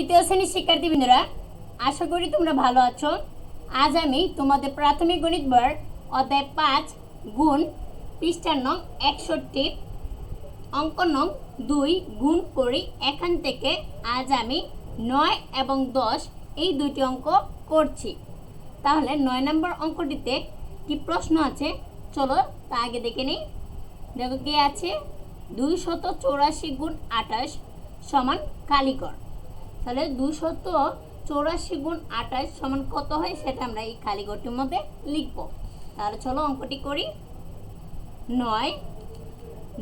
তৃতীয় শ্রেণীর শিক্ষার্থীবৃন্দরা, আশা করি তোমরা ভালো আছো। আজ আমি তোমাদের প্রাথমিক গণিত বইয়ের অধ্যায় 5 গুণ পৃষ্ঠা নং 61 অঙ্ক নং 2 গুণ করি। এখান থেকে আজ আমি 9 এবং 10 এই দুইটি অঙ্ক করছি। তাহলে 9 নম্বর অঙ্কটিতে কি প্রশ্ন আছে চলো তা আগে দেখে নিই। দেখো কি আছে, 284 গুণ 28 সমান কালিকর। তাহলে 284 গুণ 28 সমান কত হয় সেটা আমরা এই কালিগরটির মধ্যে লিখব। তাহলে চলো অঙ্কটি করি। 9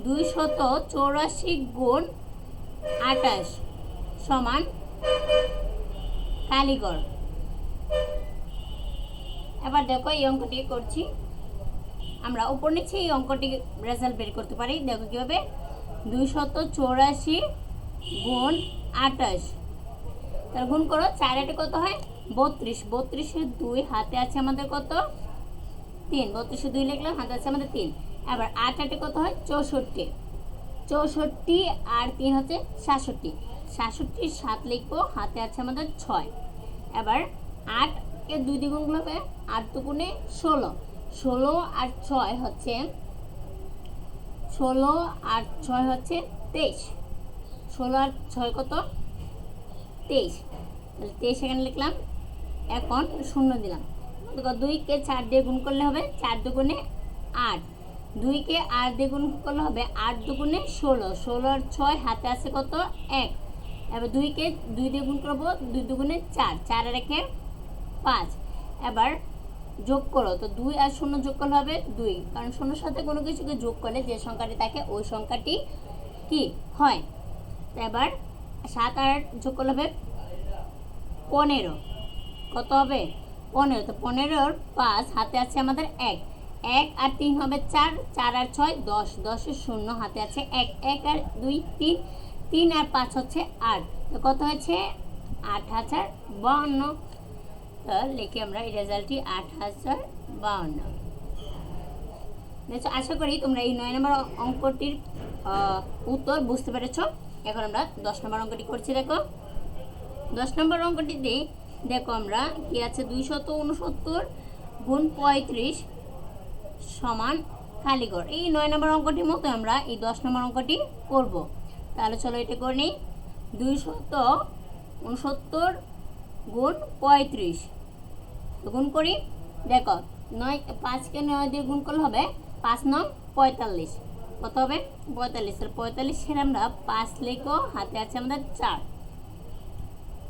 284 গুণ 28 সমান কালিগর। এবার দেখো এই অঙ্কটি করছি, আমরা উপর নিচে এই অঙ্কটি রেজাল্ট বের করতে পারি। দেখো কীভাবে, 284 গুণ 28, তার গুণ করো, 4 8 কত হয় 32, 32 2 হাতে আছে আমাদের কত 3, 32 2 লিখলাম, হাতে আছে আমাদের 3। এবার 8 8 কত হয় 64, 64 আর 3 হচ্ছে 67, 67 7 লিখবো, হাতে আছে আমাদের 6। এবার 8 কে 2 দিয়ে গুণ হবে, 8 দুগুণে 16, 16 আর 6 হচ্ছে 16 আর 6 হচ্ছে 23, 16 আর 6 কত 23, 23 এখানে লিখলাম। এখন শূন্য দিলাম। 2 কে 4 দিয়ে গুণ করলে হবে 4 দুগুণে 8, 2 কে 8 দিয়ে গুণ করলে হবে 8 দুগুণে 16, 16 আর 6 হাতে আছে কত 1। এবার 2 কে 2 দিয়ে গুণ করবো, 2 দুগুণে 4, 4 আর 1 5। এবার যোগ করো, তো 2 আর 0 যোগ করলে হবে 2, কারণ 0 সাথে কোনো কিছুকে যোগ করলে যে সংখ্যাটি থাকে ওই সংখ্যাটি কি হয়। তো এবার 7 আর 8 যোগ করলে হবে 15, কত হবে 15। তো 15 5 হাতে আছে আমাদের 1, 1 আর 3 হবে 4, 4 আর 6 10, 10 এর 0 হাতে আছে 1, 1 আর 2 3, 3 আর 5 হচ্ছে 8। তো কত হয়েছে 8052। তো লিখি আমরা এই রেজাল্টটি 8052। দেখো, আশা করি তোমরা এই 9 নম্বর অঙ্কটির উত্তর বুঝতে পেরেছো। এখন আমরা 10 নম্বর অঙ্কটি করছি। দেখো 10 নম্বর অঙ্কটিতে দেখো আমরা কি আছে, 269 গুণ 35 সমান কালিগর। এই 9 নম্বর অঙ্কটির মতো আমরা এই 10 নম্বর অঙ্কটি করব। তাহলে চলো এটা করে নিই। 269 গুণ 35 গুণ করি। দেখো 5 কে 9 দিয়ে গুণ করলে হবে 5 9 45, কত হবে 45। 45 এর আমরা 5 লিখবো, হাতে আছে আমাদের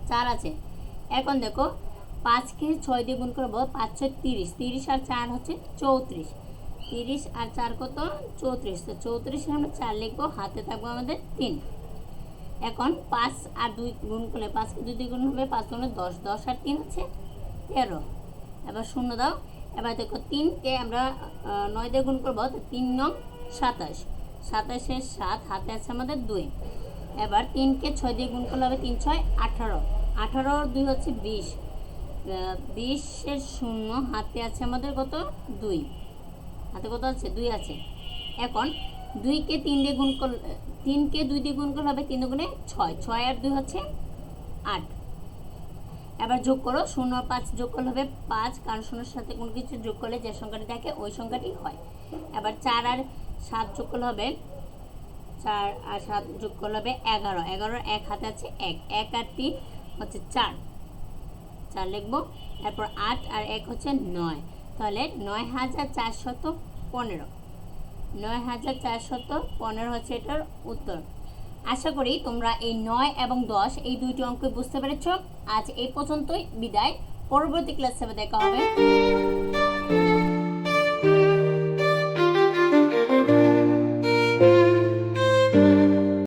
4 আছে। এখন দেখো 5 কে 6 দিয়ে গুণ করবো, 5 6 30, 30 আর 4 হচ্ছে 34, 30 আর 4 কত 34। তো 34 এর আমরা 4 লিখবো, হাতে থাকবো আমাদের 3। এখন 5 আর 2 গুণ করলে, 5 কে 2 দিয়ে গুণ হবে 5 গুণে 10, 10 আর 3 হচ্ছে 13। এবার শূন্য দাও। এবার দেখো 3 কে আমরা 9 দিয়ে গুণ করবো, তো 3 9 27, 27 এর 7 হাতে আছে আমাদের 2। এবার 3 কে 6 দিয়ে গুণ করলে হবে 3 6 18, 18 আর 2 হচ্ছে 20, 20 এর 0 হাতে আছে আমাদের কত 2, হাতে কত আছে 2 আছে। এখন 2 কে 3 দিয়ে গুণ করলে, 3 কে 2 দিয়ে গুণ করলে হবে 3 দুগুণে 6, 6 আর 2 হচ্ছে 8। এবার যোগ করো, 0 আর 5 যোগ করলে হবে 5, কারণ 0 সাথে কোনো কিছু যোগ করলে যে সংখ্যাটি থাকে ওই সংখ্যাটি হয়। এবার 4 আর 7 যোগ করলে হবে, 4 আর 7 যোগ করলে হবে 11, 11 1 হাতে আছে 1, 1 আর 3 হচ্ছে 4, 4 লিখবো। এরপর 8 আর 1 হচ্ছে 9, তাহলে 9415, 9415 হচ্ছে এটার উত্তর। আশা করি তোমরা এই 9 এবং 10 এই দুইটি অঙ্ক বুঝতে পেরেছ। আজ এই পর্যন্তই, বিদায়। পরবর্তী ক্লাসে দেখা হবে।